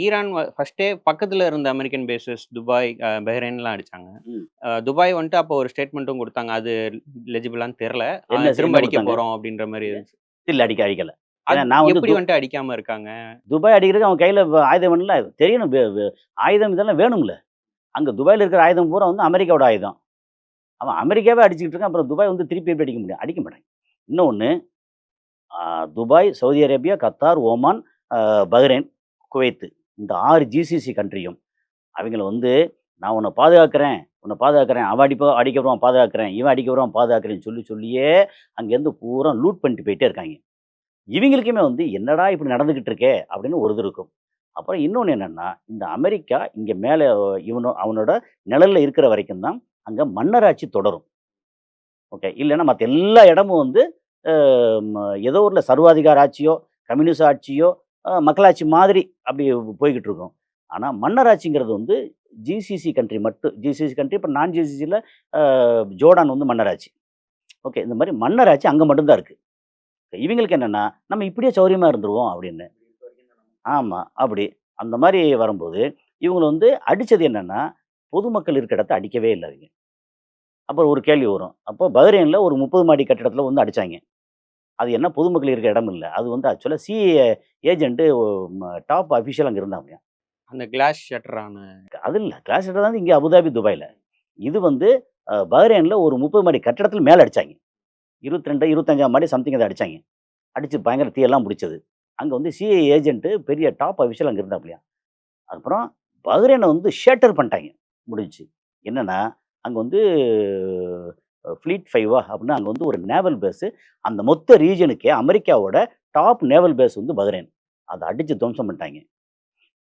Iran ஃபர்ஸ்ட்டே பக்கத்துல இருந்த அமெரிக்கன் பேஸஸ் துபாய், பஹ்ரைன்லாம் அடிச்சாங்க. ம். துபாய் வந்துட்டு அப்போ ஒரு ஸ்டேட்மெண்ட்டும் குடுத்தாங்க. அது லெஜிபிளான்னு தெர்ல. என்ன திரும்ப என்ன அடிக்க குடுத்தாங்க? போறோம் அப்படின்ற மாரி இருந்துச்சு. இல்ல அடிக்கல. ஏன்னா அது நான் வந்து எப்படி வந்துட்டு அடிக்காம இருக்காங்க? துபாய் அடிக்கிறதுக்கு அவன் கையில ஆயுதம் வேணும்ல. தெரியணும் ஆயுதம் இதெல்லாம் வேணும்ல. அங்க துபாய்ல இருக்கிற ஆயுதம் பூரா வந்து அமெரிக்காவோட ஆயுதம். அவன் அமெரிக்காவே அடிச்சுக்கிட்டு இருக்கான். அப்புறம் துபாய் வந்து திருப்பி எப்படி அடிக்க முடியும்? அடிக்க மாட்டாங்க. இன்னொன்னு அ Dubai, Saudi Arabia, Qatar, Oman, Bahrain, Kuwait இந்த 6 ஜிசிசி கண்ட்ரியும் அவைங்கள வந்து நான் உன்ன பாதுகாக்கிறேன், உன்ன பாதுகாக்கிறேன். அவன் அடிக்க வருவான் பாதுகாக்கிறேன். இவன் அடிக்க வருவான் பாதுகாக்கிறேன்னு சொல்லியே அங்கேருந்து பூரா லூட் பண்ணிட்டு போயிட்டே இருக்காய்ங்க. இவைங்களுக்குமே வந்து என்னடா இப்படி நடந்துகிட்டு இருக்கே! அப்படின்னு ஒரு இது இருக்கும். அப்புறம் இன்னொன்னு என்னன்னா, இந்த அமெரிக்கா இங்க மேல அவனோட நிழல்ல இருக்கிற வரைக்கும் தான் அங்க மன்னராட்சி தொடரும். ஓகே. இல்லன்னா மத்த எல்லா இடமும் வந்து அ ம ஏதோ ஒரு சர்வாதிகார ஆட்சியோ, கம்யூனிச ஆட்சியோ, மக்களாட்சி மாதிரி அப்படி போய்க்கிட்டு இருக்கும். ஆனா மன்னராட்சிங்கிறது வந்து ஜிசிசி கண்ட்ரி மட்டும். ஜிசிசி கண்ட்ரி இப்ப நான் ஜிசிசில அ ஜோர்டான் வந்து மன்னராட்சி. ஓகே. இந்த மாரி மன்னராட்சி அங்க மட்டும் தான் இருக்கு. இவங்களுக்கு என்னன்னா, நம்ம இப்படியே சௌரியமா இருந்துருவோம் அப்படின்னு. ஆமா. அப்படி. அந்த மாரி வரும்போது, இவங்கள வந்து அடிச்சது என்னன்னா, பொதுமக்கள் இருக்கிற இடத்த அடிக்கவே இல்ல அவிங்க. அப்புறம் ஒரு கேள்வி வரும். அப்போ பஹ்ரைன்ல ஒரு 30 மாடி கட்டிடத்தில வந்து அடிச்சாய்ங்க. அது என்ன பொதுமக்கள் இருக்க இடம் இல்ல. அது வந்து ஆக்சுவலா சிஏஏ ஏஜென்ட் டாப் அஃபிஷியல் அங்க இருந்தாங்க. அந்த கிளாஸ் ஷட்டரான அது இல்ல. கிளாஸ் ஷட்டர் வந்து இங்க அபுதாபி, துபாய்ல. இது வந்து பஹ்ரைன்ல ஒரு 30 மாடி கட்டிடத்தில மேல அடிச்சாய்ங்க. 22, 25ஆம் மாடி சம்திங் அத அடிச்சாய்ங்க. அடிச்சு பயங்கர தீயெல்லாம் புடிச்சது. அங்க வந்து சிஐஏ ஏஜென்ட் பெரிய டாப் அஃபிஷியல் அங்க இருந்தாப்லயாம். அப்புறம் பஹ்ரைன வந்து ஷேட்டர் பண்ணிட்டாய்ங்க. முடிஞ்சுச்சு. என்னன்னா, அங்க வந்து ஃப்ளீட் 5 அப்டின்னா அங்க வந்து ஒரு நேவல் பேஸ். அந்த மொத்த ரீஜியனுக்கே அமெரிக்காவோட டாப் நேவல் பேஸ் வந்து பஹ்ரைன். அத அடிச்சு துவம்சம் பண்ணிட்டாய்ங்க.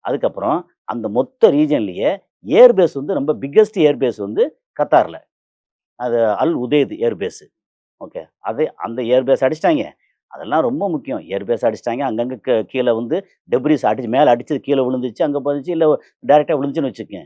அதுக்கப்புறம் அந்த மொத்த ரீஜியன்லயே ஏர் பேஸ் வந்து ரொம்ப பிக்கஸ்ட் ஏர் பேஸ் வந்து கத்தார்ல. அது அல் உதேத் ஏர் பேஸ். ஓகே. அந்த ஏர் பேஸ் அடிச்சுட்டாய்ங்க. அதெல்லாம் ரொம்ப முக்கியம். ஏர் பேஸ் அடிச்சுட்டாய்ங்க. அங்கங்க கீழ வந்து டெப்ரிஸ் அடிச்சு மேல அடிச்சது கீழ விழுந்துச்சு, அங்க பதிச்சு இல்ல டைரக்ட்டா விழுந்துச்சுன்னு வச்சுக்கங்க.